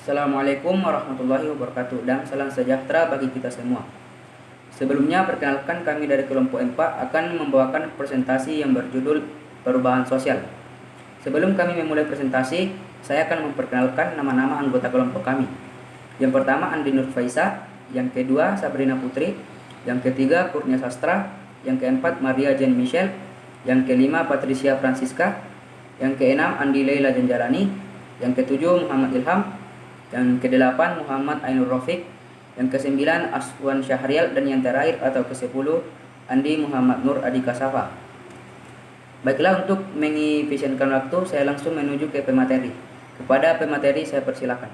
Assalamualaikum warahmatullahi wabarakatuh dan salam sejahtera bagi kita semua. Sebelumnya perkenalkan, kami dari kelompok 4 akan membawakan presentasi yang berjudul perubahan sosial. Sebelum kami memulai presentasi, saya akan memperkenalkan nama-nama anggota kelompok kami. Yang pertama Andi Nur Faisa, yang kedua Sabrina Putri, yang ketiga Kurnia Sastra, yang keempat Maria Jane Michelle, yang kelima Patricia Francisca, yang keenam Andi Leila Janjalani, yang ketujuh Muhammad Ilham, yang ke-8 Muhammad Ainur Rafiq, yang ke-9 Aswan Syahrial, dan yang terakhir atau ke-10 Andi Muhammad Nur Adika Safa. Baiklah, untuk mengefisienkan waktu, saya langsung menuju ke pemateri. Kepada pemateri saya persilakan.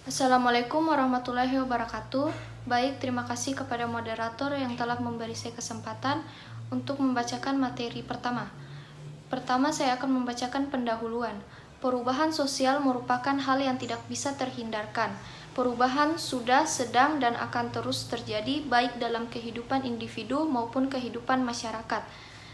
Assalamualaikum warahmatullahi wabarakatuh. Baik, terima kasih kepada moderator yang telah memberi saya kesempatan untuk membacakan materi pertama. Pertama, saya akan membacakan pendahuluan. Perubahan sosial merupakan hal yang tidak bisa terhindarkan. Perubahan sudah, sedang, dan akan terus terjadi baik dalam kehidupan individu maupun kehidupan masyarakat.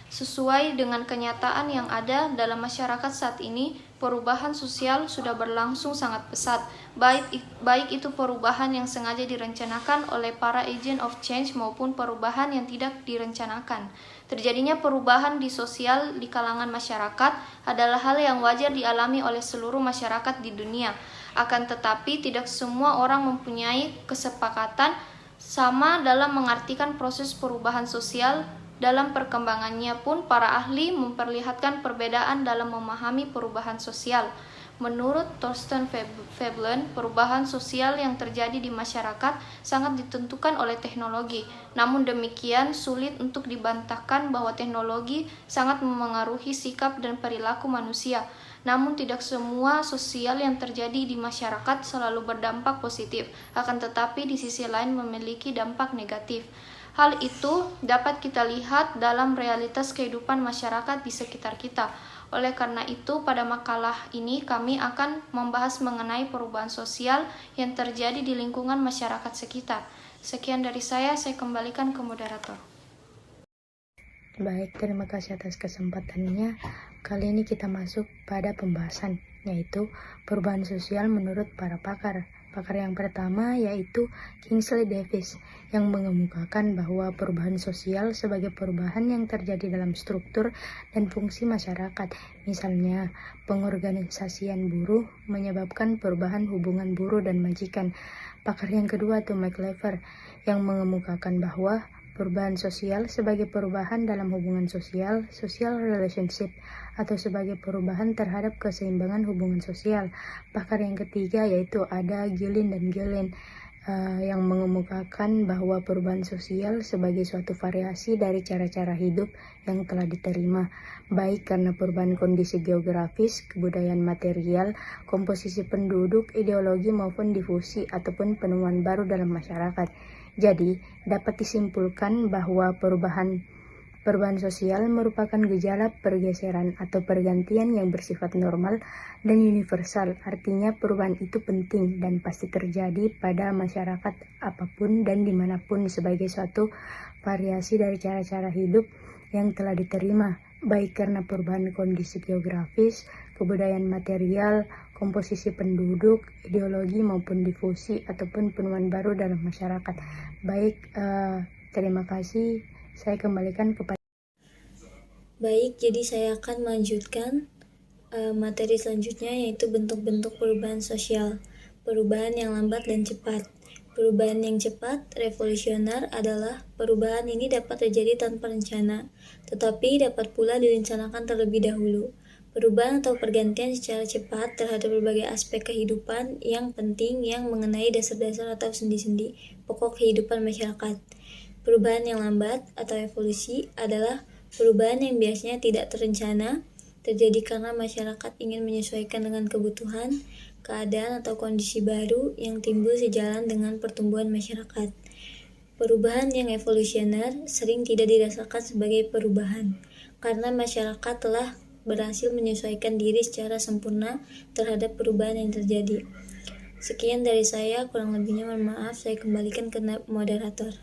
Sesuai dengan kenyataan yang ada dalam masyarakat saat ini, perubahan sosial sudah berlangsung sangat pesat, baik itu perubahan yang sengaja direncanakan oleh para agent of change maupun perubahan yang tidak direncanakan. Terjadinya perubahan di sosial di kalangan masyarakat adalah hal yang wajar dialami oleh seluruh masyarakat di dunia. Akan tetapi, tidak semua orang mempunyai kesepakatan sama dalam mengartikan proses perubahan sosial. Dalam perkembangannya pun, para ahli memperlihatkan perbedaan dalam memahami perubahan sosial. Menurut Thorsten Veblen, perubahan sosial yang terjadi di masyarakat sangat ditentukan oleh teknologi. Namun demikian, sulit untuk dibantahkan bahwa teknologi sangat memengaruhi sikap dan perilaku manusia. Namun tidak semua sosial yang terjadi di masyarakat selalu berdampak positif, akan tetapi di sisi lain memiliki dampak negatif. Hal itu dapat kita lihat dalam realitas kehidupan masyarakat di sekitar kita. Oleh karena itu, pada makalah ini kami akan membahas mengenai perubahan sosial yang terjadi di lingkungan masyarakat sekitar. Sekian dari saya kembalikan ke moderator. Baik, terima kasih atas kesempatannya. Kali ini kita masuk pada pembahasan, yaitu perubahan sosial menurut para pakar. Pakar yang pertama yaitu Kingsley Davis, yang mengemukakan bahwa perubahan sosial sebagai perubahan yang terjadi dalam struktur dan fungsi masyarakat. Misalnya, pengorganisasian buruh menyebabkan perubahan hubungan buruh dan majikan. Pakar yang kedua itu Mike Lever, yang mengemukakan bahwa perubahan sosial sebagai perubahan dalam hubungan sosial, social relationship, atau sebagai perubahan terhadap keseimbangan hubungan sosial. Pakar yang ketiga yaitu ada Gillen dan Gillen, yang mengemukakan bahwa perubahan sosial sebagai suatu variasi dari cara-cara hidup yang telah diterima, baik karena perubahan kondisi geografis, kebudayaan material, komposisi penduduk, ideologi maupun difusi ataupun penemuan baru dalam masyarakat. Jadi, dapat disimpulkan bahwa perubahan sosial merupakan gejala pergeseran atau pergantian yang bersifat normal dan universal. Artinya perubahan itu penting dan pasti terjadi pada masyarakat apapun dan dimanapun sebagai suatu variasi dari cara-cara hidup yang telah diterima, baik karena perubahan kondisi geografis, kebudayaan material, komposisi penduduk, ideologi maupun difusi ataupun penemuan baru dalam masyarakat. Baik, terima kasih. Saya kembalikan kepada. Baik, jadi saya akan melanjutkan materi selanjutnya, yaitu bentuk-bentuk perubahan sosial. Perubahan yang lambat dan cepat. Perubahan yang cepat, revolusioner, adalah perubahan ini dapat terjadi tanpa rencana, tetapi dapat pula direncanakan terlebih dahulu. Perubahan atau pergantian secara cepat terhadap berbagai aspek kehidupan yang penting yang mengenai dasar-dasar atau sendi-sendi pokok kehidupan masyarakat. Perubahan yang lambat atau evolusi adalah perubahan yang biasanya tidak terencana, terjadi karena masyarakat ingin menyesuaikan dengan kebutuhan, keadaan atau kondisi baru yang timbul sejalan dengan pertumbuhan masyarakat. Perubahan yang evolusioner sering tidak dirasakan sebagai perubahan, karena masyarakat telah berhasil menyesuaikan diri secara sempurna terhadap perubahan yang terjadi. Sekian dari saya, kurang lebihnya mohon maaf, saya kembalikan ke moderator.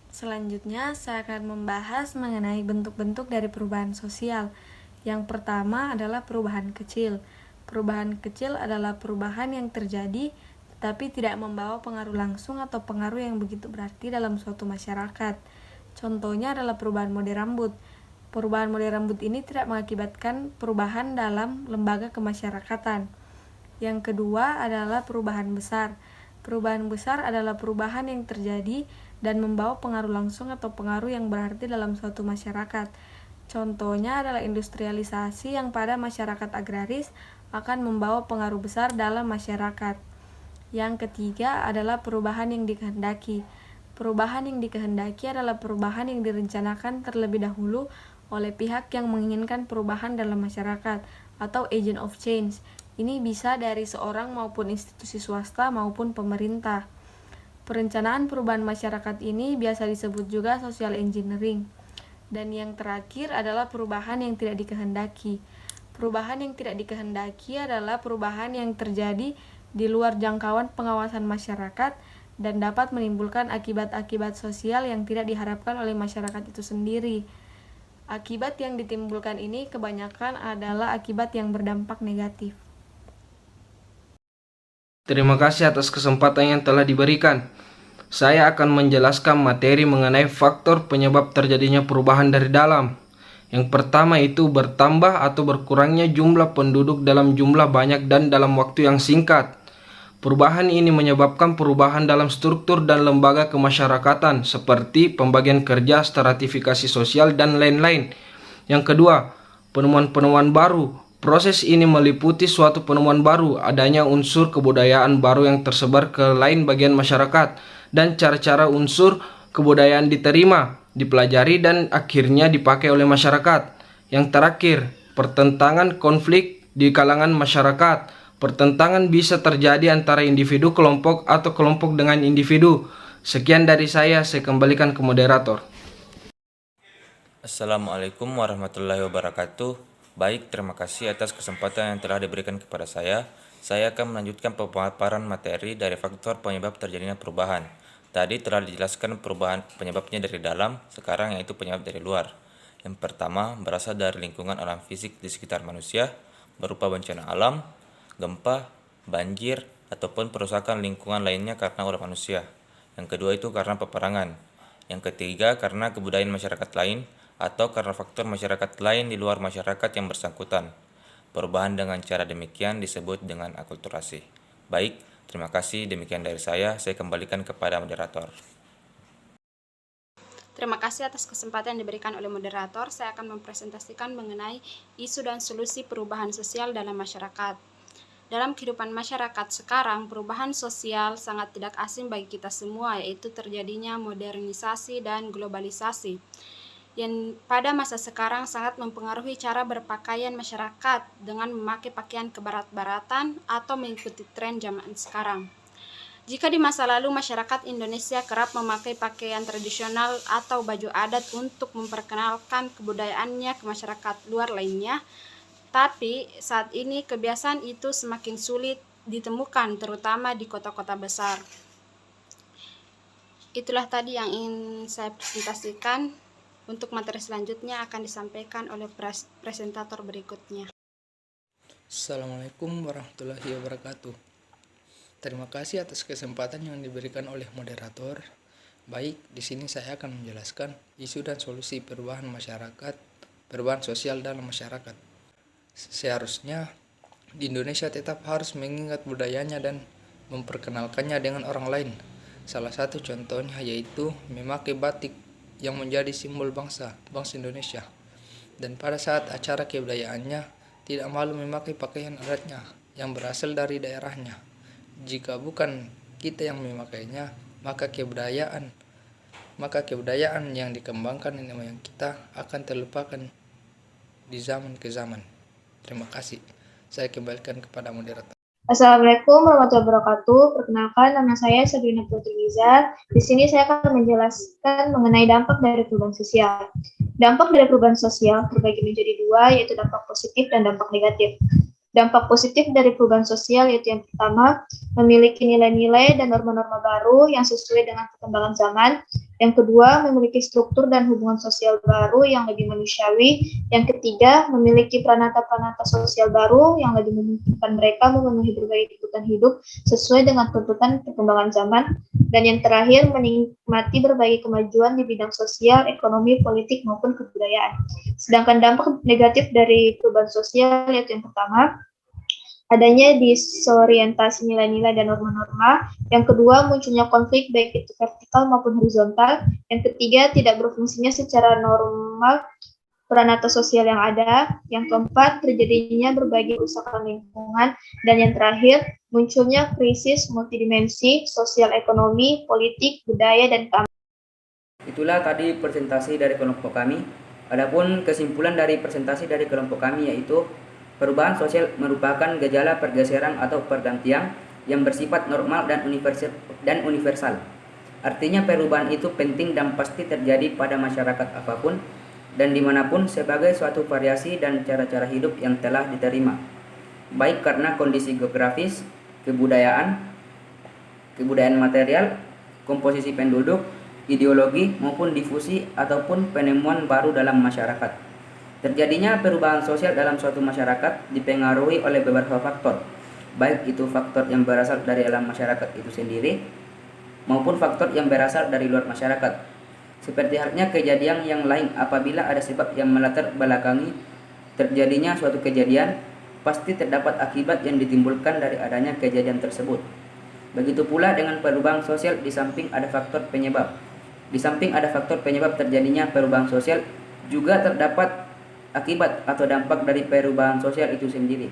Selanjutnya, saya akan membahas mengenai bentuk-bentuk dari perubahan sosial. Yang pertama adalah perubahan kecil. Perubahan kecil adalah perubahan yang terjadi tetapi tidak membawa pengaruh langsung atau pengaruh yang begitu berarti dalam suatu masyarakat. Contohnya adalah perubahan mode rambut. Perubahan mode rambut ini tidak mengakibatkan perubahan dalam lembaga kemasyarakatan. Yang kedua adalah perubahan besar. Perubahan besar adalah perubahan yang terjadi dan membawa pengaruh langsung atau pengaruh yang berarti dalam suatu masyarakat. Contohnya adalah industrialisasi yang pada masyarakat agraris akan membawa pengaruh besar dalam masyarakat. Yang ketiga adalah perubahan yang dikehendaki. Perubahan yang dikehendaki adalah perubahan yang direncanakan terlebih dahulu oleh pihak yang menginginkan perubahan dalam masyarakat atau agent of change. Ini bisa dari seorang maupun institusi swasta maupun pemerintah. Perencanaan perubahan masyarakat ini biasa disebut juga social engineering. Dan yang terakhir adalah perubahan yang tidak dikehendaki. Perubahan yang tidak dikehendaki adalah perubahan yang terjadi di luar jangkauan pengawasan masyarakat dan dapat menimbulkan akibat-akibat sosial yang tidak diharapkan oleh masyarakat itu sendiri. Akibat yang ditimbulkan ini kebanyakan adalah akibat yang berdampak negatif. Terima kasih atas kesempatan yang telah diberikan. Saya akan menjelaskan materi mengenai faktor penyebab terjadinya perubahan dari dalam. Yang pertama itu bertambah atau berkurangnya jumlah penduduk dalam jumlah banyak dan dalam waktu yang singkat. Perubahan ini menyebabkan perubahan dalam struktur dan lembaga kemasyarakatan seperti pembagian kerja, stratifikasi sosial, dan lain-lain. Yang kedua, penemuan-penemuan baru. Proses ini meliputi suatu penemuan baru, adanya unsur kebudayaan baru yang tersebar ke lain bagian masyarakat, dan cara-cara unsur kebudayaan diterima, dipelajari, dan akhirnya dipakai oleh masyarakat. Yang terakhir, pertentangan konflik di kalangan masyarakat. Pertentangan bisa terjadi antara individu, kelompok, atau kelompok dengan individu. Sekian dari saya kembalikan ke moderator. Assalamualaikum warahmatullahi wabarakatuh. Baik, terima kasih atas kesempatan yang telah diberikan kepada saya. Saya akan melanjutkan pemaparan materi dari faktor penyebab terjadinya perubahan. Tadi telah dijelaskan perubahan penyebabnya dari dalam, sekarang yaitu penyebab dari luar. Yang pertama, berasal dari lingkungan alam fisik di sekitar manusia, berupa bencana alam, gempa, banjir, ataupun perusakan lingkungan lainnya karena ulah manusia. Yang kedua itu karena peperangan. Yang ketiga karena kebudayaan masyarakat lain atau karena faktor masyarakat lain di luar masyarakat yang bersangkutan. Perubahan dengan cara demikian disebut dengan akulturasi. Baik, terima kasih. Demikian dari saya kembalikan kepada moderator. Terima kasih atas kesempatan yang diberikan oleh moderator. Saya akan mempresentasikan mengenai isu dan solusi perubahan sosial dalam masyarakat. Dalam kehidupan masyarakat sekarang, perubahan sosial sangat tidak asing bagi kita semua, yaitu terjadinya modernisasi dan globalisasi, yang pada masa sekarang sangat mempengaruhi cara berpakaian masyarakat dengan memakai pakaian kebarat-baratan atau mengikuti tren zaman sekarang. Jika di masa lalu masyarakat Indonesia kerap memakai pakaian tradisional atau baju adat untuk memperkenalkan kebudayaannya ke masyarakat luar lainnya, tapi saat ini kebiasaan itu semakin sulit ditemukan, terutama di kota-kota besar. Itulah tadi yang ingin saya presentasikan. Untuk materi selanjutnya akan disampaikan oleh presentator berikutnya. Assalamualaikum warahmatullahi wabarakatuh. Terima kasih atas kesempatan yang diberikan oleh moderator. Baik, di sini saya akan menjelaskan isu dan solusi perubahan sosial dalam masyarakat. Seharusnya di Indonesia tetap harus mengingat budayanya dan memperkenalkannya dengan orang lain. Salah satu contohnya yaitu memakai batik yang menjadi simbol bangsa Indonesia. Dan pada saat acara kebudayaannya tidak malu memakai pakaian adatnya yang berasal dari daerahnya. Jika bukan kita yang memakainya, maka kebudayaan yang dikembangkan nenek moyang kita akan terlupakan di zaman ke zaman. Terima kasih. Saya kembalikan kepada moderator. Assalamualaikum warahmatullahi wabarakatuh. Perkenalkan, nama saya Sabrina Putri Liza. Di sini saya akan menjelaskan mengenai dampak dari perubahan sosial. Dampak dari perubahan sosial terbagi menjadi dua, yaitu dampak positif dan dampak negatif. Dampak positif dari perubahan sosial yaitu yang pertama, memiliki nilai-nilai dan norma-norma baru yang sesuai dengan perkembangan zaman Yang kedua, memiliki struktur dan hubungan sosial baru yang lebih manusiawi. Yang ketiga, memiliki pranata-pranata sosial baru yang lebih memungkinkan mereka memenuhi berbagai kebutuhan hidup sesuai dengan tuntutan perkembangan zaman. Dan yang terakhir, menikmati berbagai kemajuan di bidang sosial, ekonomi, politik, maupun kebudayaan. Sedangkan dampak negatif dari perubahan sosial yaitu yang pertama, adanya disorientasi nilai-nilai dan norma-norma. Yang kedua, munculnya konflik baik itu vertikal maupun horizontal. Yang ketiga, tidak berfungsinya secara normal pranata sosial yang ada. Yang keempat, terjadinya berbagai kerusakan lingkungan. Dan yang terakhir, munculnya krisis multidimensi, sosial ekonomi, politik, budaya, dan keamanan. Itulah tadi presentasi dari kelompok kami. Adapun kesimpulan dari presentasi dari kelompok kami yaitu perubahan sosial merupakan gejala pergeseran atau pergantian yang bersifat normal dan universal. Artinya perubahan itu penting dan pasti terjadi pada masyarakat apapun dan dimanapun sebagai suatu variasi dan cara-cara hidup yang telah diterima, baik karena kondisi geografis, kebudayaan material, komposisi penduduk, ideologi maupun difusi ataupun penemuan baru dalam masyarakat. Terjadinya perubahan sosial dalam suatu masyarakat dipengaruhi oleh beberapa faktor, baik itu faktor yang berasal dari dalam masyarakat itu sendiri, maupun faktor yang berasal dari luar masyarakat. Seperti halnya kejadian yang lain, apabila ada sebab yang melatar belakangi terjadinya suatu kejadian, pasti terdapat akibat yang ditimbulkan dari adanya kejadian tersebut. Begitu pula dengan perubahan sosial, di samping ada faktor penyebab terjadinya perubahan sosial, juga terdapat akibat atau dampak dari perubahan sosial itu sendiri,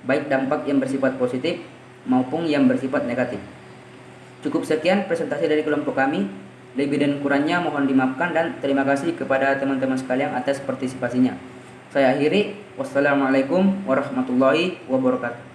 baik dampak yang bersifat positif maupun yang bersifat negatif. Cukup sekian presentasi dari kelompok kami. Lebih dan kurangnya mohon dimaafkan dan terima kasih kepada teman-teman sekalian atas partisipasinya. Saya akhiri. Wassalamualaikum warahmatullahi wabarakatuh.